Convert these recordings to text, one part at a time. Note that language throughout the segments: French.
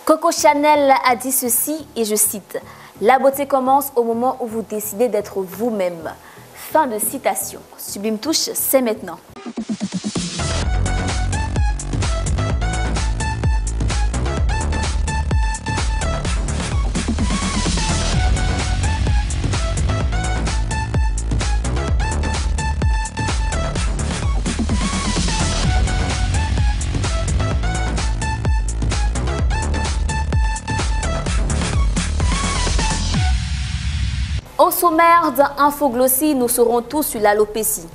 Coco Chanel a dit ceci, et je cite, « La beauté commence au moment où vous décidez d'être vous-même. » Fin de citation. Sublime Touche, c'est maintenant. Au sommaire d'un Infoglossy, nous serons tous sur l'alopécie.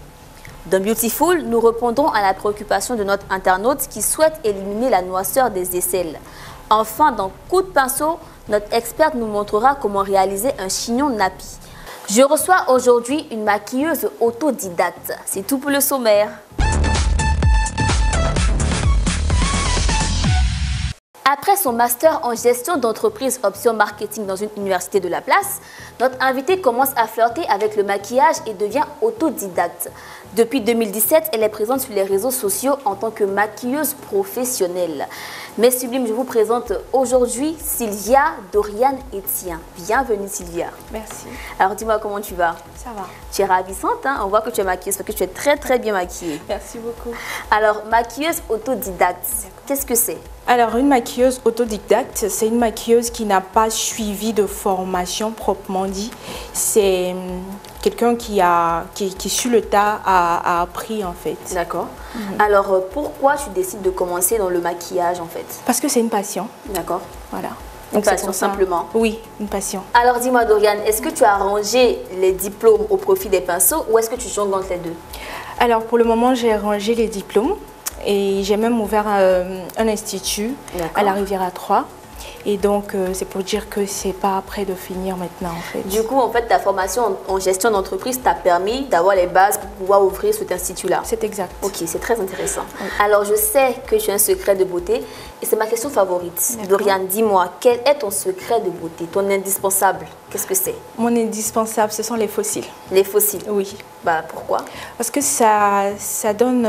Dans Beautiful, nous répondrons à la préoccupation de notre internaute qui souhaite éliminer la noirceur des aisselles. Enfin, dans Coup de pinceau, notre experte nous montrera comment réaliser un chignon nappy. Je reçois aujourd'hui une maquilleuse autodidacte. C'est tout pour le sommaire. Après son master en gestion d'entreprise option marketing dans une université de la place, notre invitée commence à flirter avec le maquillage et devient autodidacte. Depuis 2017, elle est présente sur les réseaux sociaux en tant que maquilleuse professionnelle. Mais Sublime, je vous présente aujourd'hui Sylvia Doriane Etienne. Bienvenue Sylvia. Merci. Alors dis-moi comment tu vas? Ça va. Tu es ravissante, hein? On voit que tu es maquilleuse parce que tu es très bien maquillée. Merci beaucoup. Alors, maquilleuse autodidacte, qu'est-ce que c'est? Alors, une maquilleuse autodidacte, c'est une maquilleuse qui n'a pas suivi de formation proprement dit. C'est quelqu'un qui sur le tas a appris en fait. D'accord. Alors, pourquoi tu décides de commencer dans le maquillage en fait? Parce que c'est une passion. D'accord. Voilà. Une passion simplement? Oui, une passion. Alors, dis-moi Doriane, est-ce que tu as rangé les diplômes au profit des pinceaux ou est-ce que tu jongles entre les deux? Alors, pour le moment, j'ai rangé les diplômes. Et j'ai même ouvert un institut à la Riviera 3. Et donc, c'est pour dire que c'est pas près de finir maintenant, en fait. Du coup, en fait, ta formation en gestion d'entreprise t'a permis d'avoir les bases pour pouvoir ouvrir cet institut-là. C'est exact. Ok, c'est très intéressant. Oui. Alors, je sais que tu as un secret de beauté et c'est ma question favorite. Doriane, dis-moi, quel est ton secret de beauté, ton indispensable? Qu'est-ce que c'est? Mon indispensable, ce sont les fossiles. Les fossiles? Oui. Bah, pourquoi? Parce que ça donne...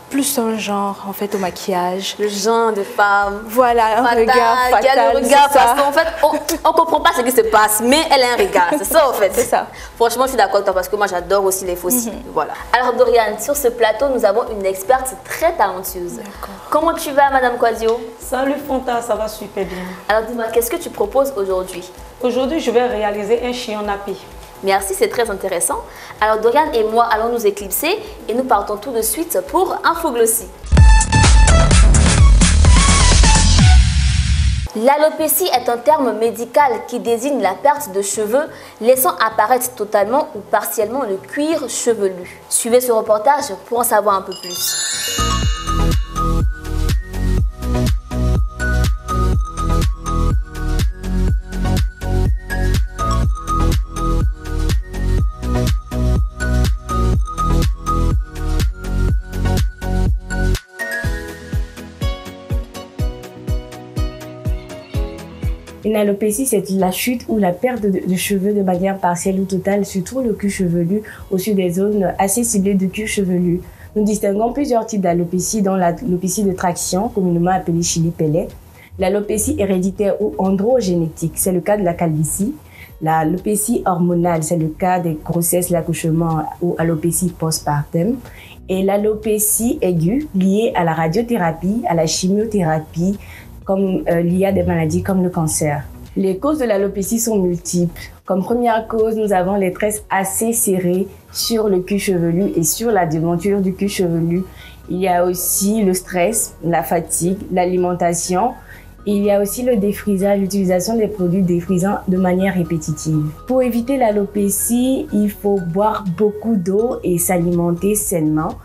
plus un genre en fait au maquillage. Le genre de femme. Voilà, un fatal, regard fatal. Il y a le regard parce qu'en fait, on ne comprend pas ce qui se passe, mais elle a un regard. C'est ça en fait. C'est ça. Franchement, je suis d'accord avec toi parce que moi j'adore aussi les fossiles. Voilà. Alors Doriane, sur ce plateau, nous avons une experte très talentueuse. D'accord. Comment tu vas, Madame Quasio? Salut Fonta, ça va super bien. Alors dis-moi, qu'est-ce que tu proposes aujourd'hui? Aujourd'hui, je vais réaliser un chignon nappy. Merci, c'est très intéressant. Alors Doriane et moi allons nous éclipser et nous partons tout de suite pour Infoglossy. L'alopécie est un terme médical qui désigne la perte de cheveux, laissant apparaître totalement ou partiellement le cuir chevelu. Suivez ce reportage pour en savoir un peu plus. Une alopécie, c'est la chute ou la perte de cheveux de manière partielle ou totale sur tout le cuir chevelu ou sur des zones assez ciblées de cuir chevelu. Nous distinguons plusieurs types d'alopécie, dont l'alopécie de traction, communément appelée Chili-Pellet, l'alopécie héréditaire ou androgénétique, c'est le cas de la calvitie, l'alopécie hormonale, c'est le cas des grossesses, l'accouchement ou alopécie postpartum, et l'alopécie aiguë liée à la radiothérapie, à la chimiothérapie, comme liées à des maladies comme le cancer. Les causes de l'alopécie sont multiples. Comme première cause, nous avons les tresses assez serrées sur le cuir chevelu et sur la démonture du cuir chevelu. Il y a aussi le stress, la fatigue, l'alimentation. Il y a aussi le défrisage, l'utilisation des produits défrisants de manière répétitive. Pour éviter l'alopécie, il faut boire beaucoup d'eau et s'alimenter sainement.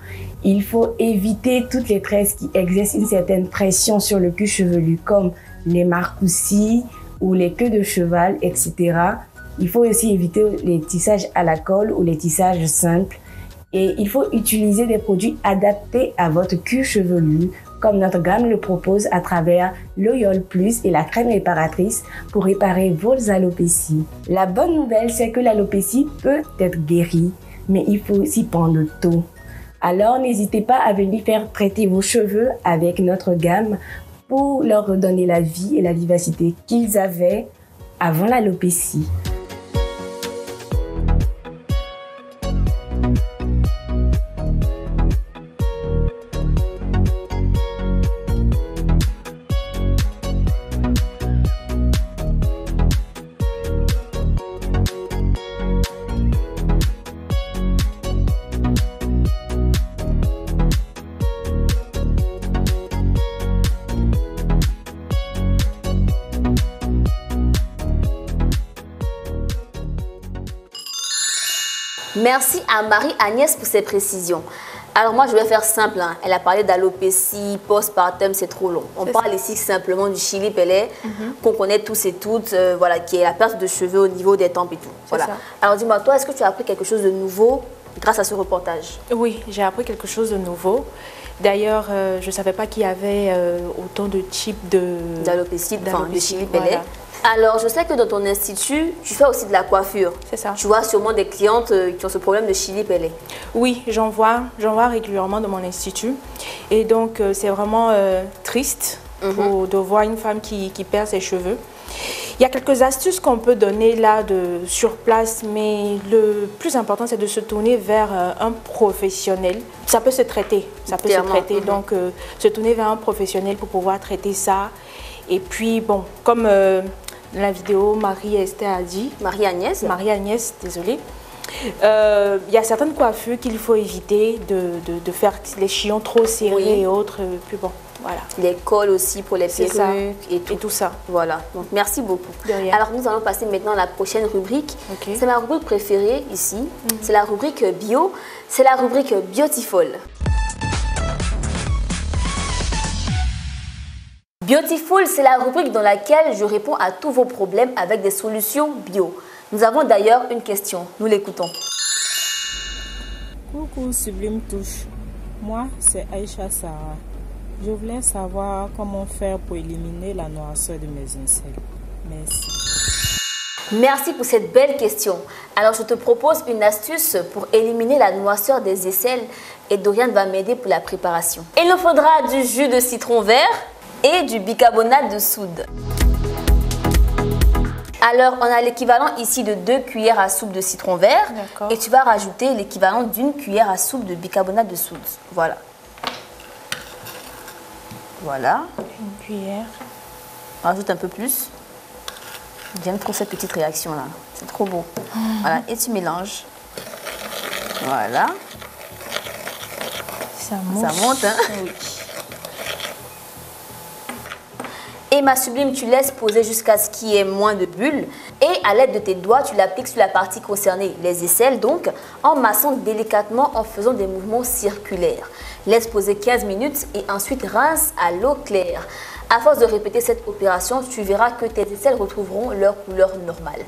Il faut éviter toutes les tresses qui exercent une certaine pression sur le cuir chevelu, comme les marcoussis ou les queues de cheval, etc. Il faut aussi éviter les tissages à la colle ou les tissages simples. Et il faut utiliser des produits adaptés à votre cuir chevelu, comme notre gamme le propose à travers l'Oyol Plus et la crème réparatrice pour réparer vos alopécies. La bonne nouvelle, c'est que l'alopécie peut être guérie, mais il faut aussi prendre tôt. Alors, n'hésitez pas à venir faire traiter vos cheveux avec notre gamme pour leur redonner la vie et la vivacité qu'ils avaient avant l'alopécie. Merci à Marie-Agnès pour ces précisions. Alors moi, je vais faire simple. Hein. Elle a parlé d'alopécie, postpartum, c'est trop long. On parle ici simplement du chili pelé, qu'on connaît tous et toutes, voilà, qui est la perte de cheveux au niveau des tempes et tout. Voilà. Alors dis-moi, toi, est-ce que tu as appris quelque chose de nouveau grâce à ce reportage? Oui, j'ai appris quelque chose de nouveau. D'ailleurs, je ne savais pas qu'il y avait autant de types d'alopécie, enfin, de chili pelé. Voilà. Alors, je sais que dans ton institut, tu fais aussi de la coiffure. C'est ça. Tu vois sûrement des clientes qui ont ce problème de chili pelé. Oui, j'en vois régulièrement dans mon institut. Et donc, c'est vraiment triste de voir une femme qui perd ses cheveux. Il y a quelques astuces qu'on peut donner là sur place, mais le plus important, c'est de se tourner vers un professionnel. Ça peut se traiter, donc se tourner vers un professionnel pour pouvoir traiter ça. Et puis, bon, comme la vidéo Marie-Esther a dit. Marie-Agnès, désolée. Il y a certaines coiffures qu'il faut éviter de faire les chignon trop serrés et autres. Puis bon, voilà. Les cols aussi pour les perruques et tout ça. Voilà. Donc merci beaucoup. Alors nous allons passer maintenant à la prochaine rubrique. C'est ma rubrique préférée ici. C'est la rubrique bio. C'est la rubrique Beautiful. Beautiful, c'est la rubrique dans laquelle je réponds à tous vos problèmes avec des solutions bio. Nous avons d'ailleurs une question. Nous l'écoutons. Coucou Sublime Touche. Moi, c'est Aïcha Sarah. Je voulais savoir comment faire pour éliminer la noirceur de mes aisselles. Merci. Merci pour cette belle question. Alors, je te propose une astuce pour éliminer la noirceur des aisselles et Dorian va m'aider pour la préparation. Il nous faudra du jus de citron vert et du bicarbonate de soude. Alors, on a l'équivalent ici de 2 cuillères à soupe de citron vert et tu vas rajouter l'équivalent d'une cuillère à soupe de bicarbonate de soude. Voilà. Voilà. Une cuillère. Rajoute un peu plus. J'aime trop cette petite réaction là. C'est trop beau. Voilà. Et tu mélanges. Voilà. Ça monte. Ça monte, hein? Oui. Et ma Sublime, tu laisses poser jusqu'à ce qu'il y ait moins de bulles. Et à l'aide de tes doigts, tu l'appliques sur la partie concernée, les aisselles donc, en massant délicatement en faisant des mouvements circulaires. Laisse poser 15 minutes et ensuite rince à l'eau claire. À force de répéter cette opération, tu verras que tes aisselles retrouveront leur couleur normale.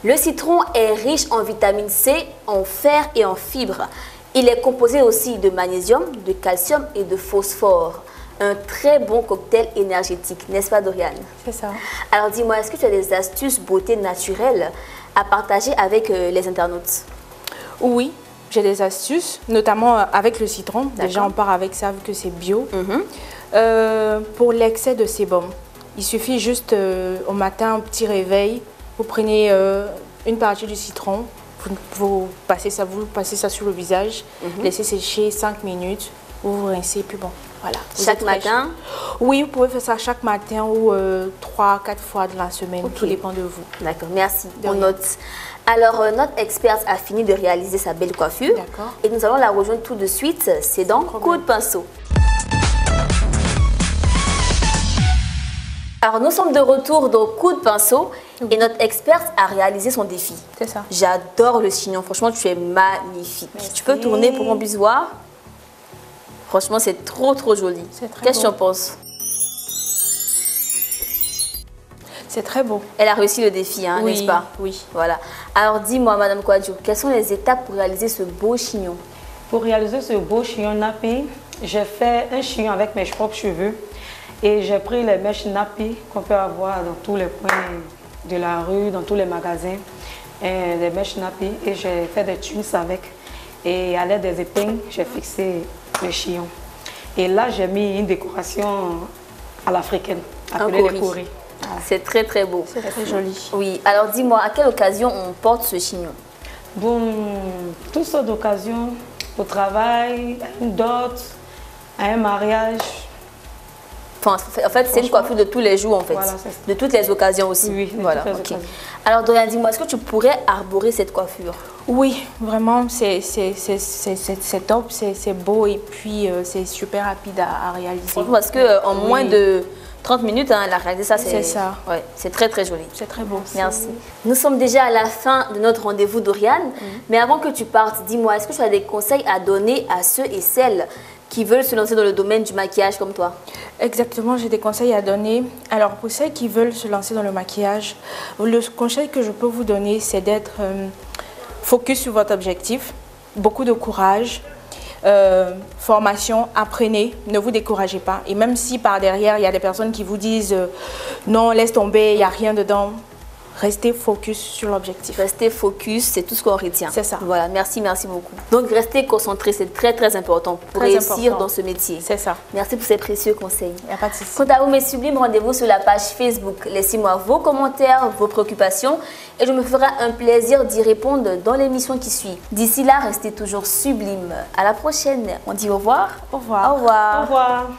Le citron est riche en vitamine C, en fer et en fibres. Il est composé aussi de magnésium, de calcium et de phosphore. Un très bon cocktail énergétique, n'est-ce pas Dorian? C'est ça. Alors dis-moi, est-ce que tu as des astuces beauté naturelle à partager avec les internautes? Oui, j'ai des astuces, notamment avec le citron. Déjà, on part avec ça vu que c'est bio. Pour l'excès de sébum, il suffit juste au matin, un petit réveil, vous prenez une partie du citron, vous passez ça sur le visage, laissez sécher 5 minutes, vous rincez, puis bon. Voilà. Chaque matin? Oui, vous pouvez faire ça chaque matin ou 3-4 fois de la semaine. Tout dépend de vous. D'accord, merci. On note. Alors, notre experte a fini de réaliser sa belle coiffure. D'accord. Et nous allons la rejoindre tout de suite. C'est dans Coup de pinceau. Alors, nous sommes de retour dans Coup de pinceau et notre experte a réalisé son défi. C'est ça. J'adore le chignon. Franchement, tu es magnifique. Merci. Tu peux tourner pour qu'on puisse voir? Franchement, c'est trop joli. Qu'est-ce que tu en penses? C'est très beau. Elle a réussi le défi, hein, n'est-ce pas? Oui. Voilà. Alors, dis-moi, Madame Kouadjou, quelles sont les étapes pour réaliser ce beau chignon? Pour réaliser ce beau chignon nappy, j'ai fait un chignon avec mes propres cheveux. Et j'ai pris les mèches nappy qu'on peut avoir dans tous les coins de la rue, dans tous les magasins. Et les mèches nappy. Et j'ai fait des tunes avec. Et à l'aide des épingles, j'ai fixé le chignon. Et là, j'ai mis une décoration à l'africaine, Un appelé kori. le kori. C'est très très beau. C'est très joli. Oui, alors dis-moi, à quelle occasion on porte ce chignon? Bon, toutes sortes d'occasions, au travail, à une dot, à un mariage. Enfin, en fait, c'est une coiffure de tous les jours, en fait. Voilà, c'est ça. De toutes les occasions aussi. Oui, de voilà. toutes les Ok. occasions. Alors, Dorian, dis-moi, est-ce que tu pourrais arborer cette coiffure? Oui, vraiment, c'est top, c'est beau et puis c'est super rapide à réaliser. Franchement, parce que en Oui. moins de 30 minutes, hein, elle a réalisé ça. C'est ça. Ouais, c'est très très joli. C'est très beau. Merci. Nous sommes déjà à la fin de notre rendez-vous, Dorian. Mais avant que tu partes, dis-moi, est-ce que tu as des conseils à donner à ceux et celles qui veulent se lancer dans le domaine du maquillage comme toi? Exactement, j'ai des conseils à donner. Alors, pour celles qui veulent se lancer dans le maquillage, le conseil que je peux vous donner, c'est d'être focus sur votre objectif, beaucoup de courage, formation, apprenez, ne vous découragez pas. Et même si par derrière, il y a des personnes qui vous disent non, laisse tomber, il n'y a rien dedans, restez focus sur l'objectif. Rester focus, c'est tout ce qu'on retient. C'est ça. Voilà, merci beaucoup. Donc, rester concentré, c'est très très important pour Très réussir important. dans ce métier. C'est ça. Merci pour ces précieux conseils. Il n'y a pas de souci. Quant à vous, mes sublimes, rendez-vous sur la page Facebook. Laissez-moi vos commentaires, vos préoccupations et je me ferai un plaisir d'y répondre dans l'émission qui suit. D'ici là, restez toujours sublimes. À la prochaine. On dit au revoir. Au revoir. Au revoir. Au revoir.